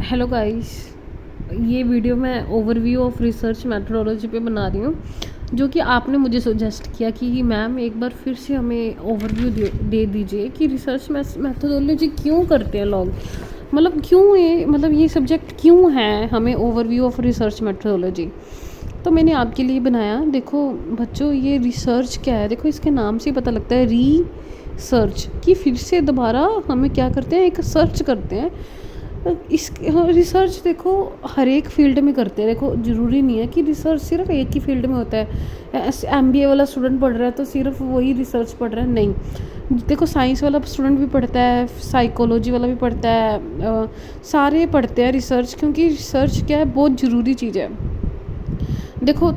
Hello guys, ये video मैं overview of research methodology पे बना रही हूँ, जो कि आपने मुझे सजेस्ट किया कि मैम एक बार फिर से हमें ओवरव्यू दे दीजिए कि रिसर्च मेथोडोलॉजी क्यों करते हैं लोग, मतलब क्यों ये सब्जेक्ट क्यों है, हमें ओवरव्यू ऑफ रिसर्च मेथोडोलॉजी। तो मैंने आपके लिए बनाया। देखो बच्चों, ये रिसर्च क्या है, देखो इसके नाम से ही पता लगता है सर्च कि फिर से दोबारा हमें क्या करते हैं, एक सर्च करते हैं। इस रिसर्च देखो हर एक फील्ड में करते हैं। देखो ज़रूरी नहीं है कि रिसर्च सिर्फ एक ही फील्ड में होता है। एमबीए वाला स्टूडेंट पढ़ रहा है तो सिर्फ वही रिसर्च पढ़ रहा है, नहीं। देखो साइंस वाला स्टूडेंट भी पढ़ता है, साइकोलॉजी वाला भी पढ़ता है, सारे पढ़ते हैं रिसर्च, क्योंकि रिसर्च क्या है, बहुत ज़रूरी चीज़ है। देखो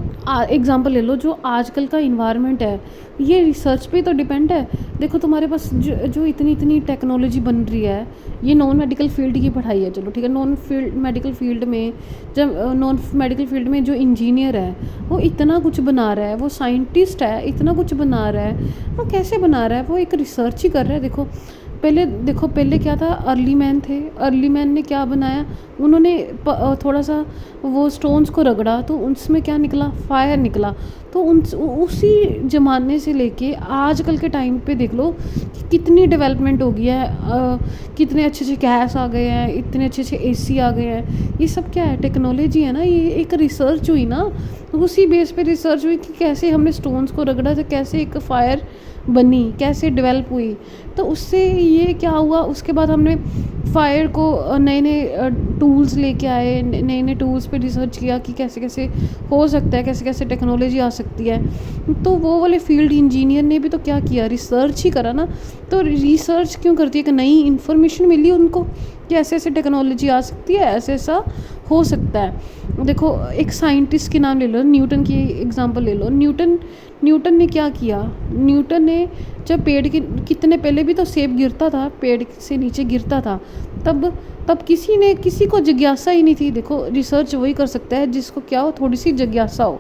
एग्जांपल ले लो, जो आजकल का इन्वायरमेंट है ये रिसर्च पे तो डिपेंड है। देखो तुम्हारे पास जो इतनी टेक्नोलॉजी बन रही है, ये नॉन मेडिकल फील्ड की पढ़ाई है, चलो ठीक है। नॉन मेडिकल फील्ड में जब नॉन मेडिकल फील्ड में जो इंजीनियर है वो इतना कुछ बना रहा है, वो साइंटिस्ट है, इतना कुछ बना रहा है। वो कैसे बना रहा है? वो एक रिसर्च ही कर रहा है। पहले क्या था, अर्ली मैन थे। अर्ली मैन ने क्या बनाया, उन्होंने थोड़ा सा वो स्टोन्स को रगड़ा तो उसमें क्या निकला, फायर निकला। तो उसी ज़माने से लेके आजकल के टाइम पे देख लो कि कितनी डेवलपमेंट हो गई है। कितने अच्छे अच्छे गैस आ गए हैं, इतने अच्छे अच्छे एसी आ गए हैं। ये सब क्या है, टेक्नोलॉजी है ना। ये एक रिसर्च हुई ना, उसी बेस पे रिसर्च हुई कि कैसे हमने स्टोन्स को रगड़ा तो कैसे एक फायर बनी, कैसे डेवलप हुई। तो उससे ये क्या हुआ, उसके बाद हमने फायर को नए नए टूल्स लेके आए, नए नए टूल्स पे रिसर्च किया कि कैसे कैसे हो सकता है, कैसे कैसे टेक्नोलॉजी आ सकती है। तो वो वाले फील्ड इंजीनियर ने भी तो क्या किया, रिसर्च ही करा ना। तो रिसर्च क्यों करती है, कि नई इन्फॉर्मेशन मिली उनको कि ऐसे ऐसे टेक्नोलॉजी आ सकती है, ऐसे ऐसा हो सकता है। देखो एक साइंटिस्ट के नाम ले लो, न्यूटन की एग्जांपल ले लो। न्यूटन ने क्या किया, न्यूटन ने जब पेड़ के कितने पहले भी तो सेब गिरता था, पेड़ से नीचे गिरता था, तब किसी को जिज्ञासा ही नहीं थी। देखो रिसर्च वही कर सकता है जिसको क्या हो, थोड़ी सी जिज्ञासा हो,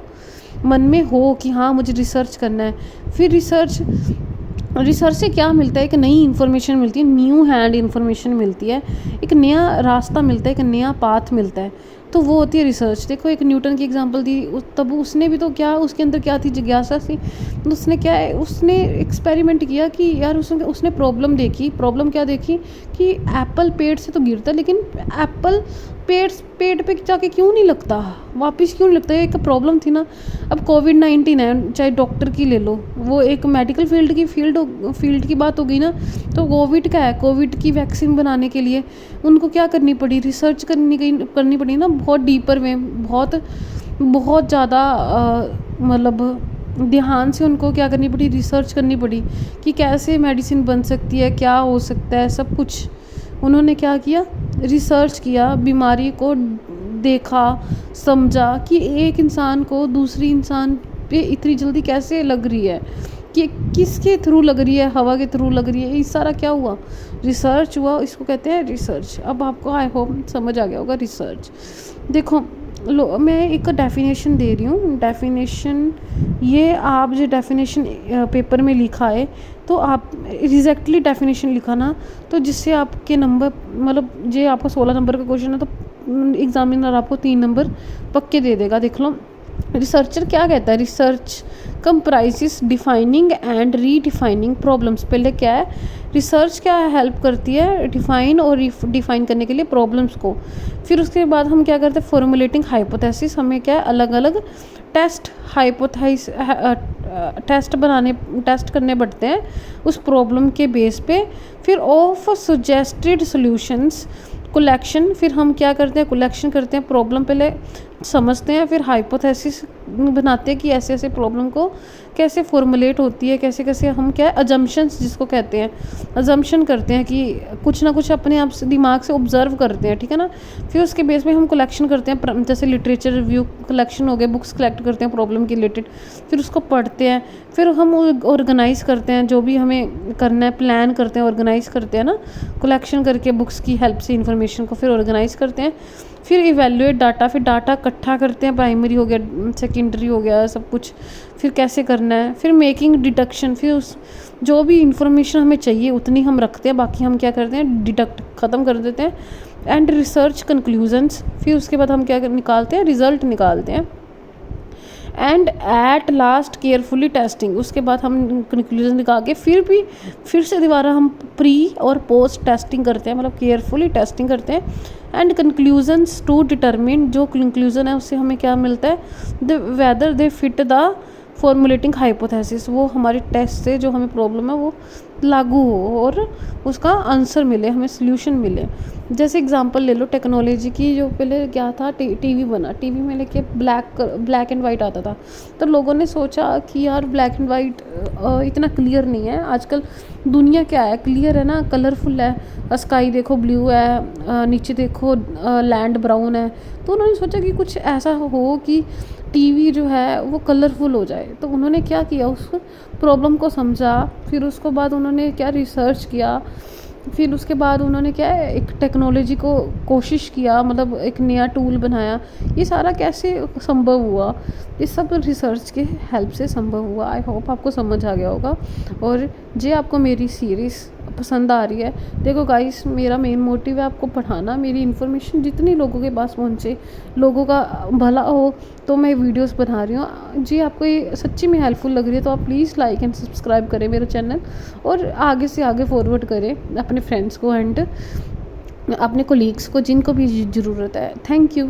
मन में हो कि हाँ मुझे रिसर्च करना है। फिर रिसर्च से क्या मिलता है, एक नई इन्फॉर्मेशन मिलती है, न्यू हैंड इन्फॉर्मेशन मिलती है, एक नया रास्ता मिलता है, एक नया पाथ मिलता है। तो वो होती है रिसर्च। देखो एक न्यूटन की एग्जांपल दी, तब उसने भी तो क्या, उसके अंदर क्या थी, जिज्ञासा थी। तो उसने क्या है, उसने एक्सपेरिमेंट किया कि यार उसने प्रॉब्लम देखी। प्रॉब्लम क्या देखी कि एप्पल पेड़ से तो गिरता, लेकिन एप्पल पेड़ पे जाके क्यों नहीं लगता, वापस क्यों नहीं लगता। ये एक प्रॉब्लम थी ना। अब कोविड-19 है, चाहे डॉक्टर की ले लो, वो एक मेडिकल फील्ड की बात हो गई ना। तो कोविड का है, कोविड की वैक्सीन बनाने के लिए उनको क्या करनी पड़ी, रिसर्च करनी पड़ी ना, बहुत डीपर में, बहुत ज़्यादा मतलब ध्यान से उनको क्या करनी पड़ी, रिसर्च करनी पड़ी कि कैसे मेडिसिन बन सकती है, क्या हो सकता है, सब कुछ उन्होंने क्या किया, रिसर्च किया, बीमारी को देखा, समझा कि एक इंसान को दूसरी इंसान पे इतनी जल्दी कैसे लग रही है, कि किसके थ्रू लग रही है, हवा के थ्रू लग रही है। ये सारा क्या हुआ, रिसर्च हुआ। इसको कहते हैं रिसर्च। अब आपको आई होप समझ आ गया होगा रिसर्च। देखो मैं एक डेफिनेशन दे रही हूँ। डेफिनेशन ये आप जो डेफिनेशन पेपर में लिखा है, तो आप एग्जैक्टली डेफिनेशन लिखा ना, तो जिससे आपके नंबर, मतलब जो आपको 16 नंबर का क्वेश्चन है तो एग्जामिनर आपको 3 नंबर पक्के दे देगा। देख लो रिसर्चर क्या कहता है, research comprises defining and redefining problems. पहले क्या है, रिसर्च क्या हेल्प करती है, डिफाइन और डिफाइन करने के लिए प्रॉब्लम्स को। फिर उसके बाद हम क्या करते हैं, फॉर्मुलेटिंग हाइपोथेसिस। हमें क्या है, अलग अलग टेस्ट टेस्ट करने पड़ते हैं उस प्रॉब्लम के बेस पे। फिर ऑफ सजेस्टेड सॉल्यूशंस कलेक्शन। फिर हम क्या करते हैं, कलेक्शन करते हैं, प्रॉब्लम पहले समझते हैं, फिर हाइपोथेसिस बनाते हैं कि ऐसे ऐसे प्रॉब्लम को कैसे फॉर्मुलेट होती है, कैसे कैसे हम क्या है, अजम्पशंस जिसको कहते हैं, अजम्पशन करते हैं कि कुछ ना कुछ अपने आप से दिमाग से ऑब्जर्व करते हैं, ठीक है ना। फिर उसके बेस में हम कलेक्शन करते हैं, जैसे लिटरेचर रिव्यू कलेक्शन हो गया, बुक्स कलेक्ट करते हैं प्रॉब्लम के रिलेटेड, फिर उसको पढ़ते हैं, फिर हम ऑर्गेनाइज़ करते हैं, जो भी हमें करना है प्लान करते हैं, ऑर्गेनाइज़ करते हैं ना, कलेक्शन करके बुक्स की हेल्प से इंफॉर्मेशन को फिर ऑर्गेनाइज़ करते हैं। फिर इवेल्युएट डाटा, फिर डाटा इकट्ठा करते हैं, प्राइमरी हो गया, सेकेंडरी हो गया, सब कुछ, फिर कैसे करना है, फिर मेकिंग डिडक्शन, फिर उस जो भी इंफॉर्मेशन हमें चाहिए उतनी हम रखते हैं, बाकी हम क्या करते हैं डिडक्ट ख़त्म कर देते हैं। एंड रिसर्च कंक्लूजन्स, फिर उसके बाद हम क्या निकालते हैं, रिज़ल्ट निकालते हैं। And at last carefully testing, उसके बाद हम कंक्लूजन निकाल के फिर से दोबारा हम प्री और पोस्ट टेस्टिंग करते हैं, मतलब केयरफुली टेस्टिंग करते हैं। एंड कंक्लूजन्स टू डिटरमिन, जो कंक्लूजन है उससे हमें क्या मिलता है, the whether they fit the formulating hypothesis, वो हमारे टेस्ट से जो हमें प्रॉब्लम है वो लागू हो और उसका आंसर मिले, हमें सोल्यूशन मिले। जैसे एग्जांपल ले लो टेक्नोलॉजी की, जो पहले क्या था, टीवी बना, टीवी में लेके ब्लैक एंड वाइट आता था, तो लोगों ने सोचा कि यार ब्लैक एंड वाइट इतना क्लियर नहीं है, आजकल दुनिया क्या है, क्लियर है ना, कलरफुल है, स्काई देखो ब्लू है, नीचे देखो लैंड ब्राउन है। तो उन्होंने सोचा कि कुछ ऐसा हो कि टीवी जो है वो कलरफुल हो जाए। तो उन्होंने क्या किया, उस प्रॉब्लम को समझा, फिर उसको बाद उन्होंने क्या रिसर्च किया, फिर उसके बाद उन्होंने क्या है एक टेक्नोलॉजी को कोशिश किया, मतलब एक नया टूल बनाया। ये सारा कैसे संभव हुआ, ये सब रिसर्च के हेल्प से संभव हुआ। आई होप आपको समझ आ गया होगा। और जे आपको मेरी सीरीज़ पसंद आ रही है, देखो गाइस, मेरा मेन मोटिव है आपको पढ़ाना, मेरी इन्फॉर्मेशन जितनी लोगों के पास पहुंचे, लोगों का भला हो, तो मैं वीडियोस बना रही हूँ। जी आपको ये सच्ची में हेल्पफुल लग रही है तो आप प्लीज़ लाइक एंड सब्सक्राइब करें मेरा चैनल, और आगे से आगे फॉरवर्ड करें अपने फ्रेंड्स को एंड अपने कोलीग्स को जिनको भी ज़रूरत है। Thank you.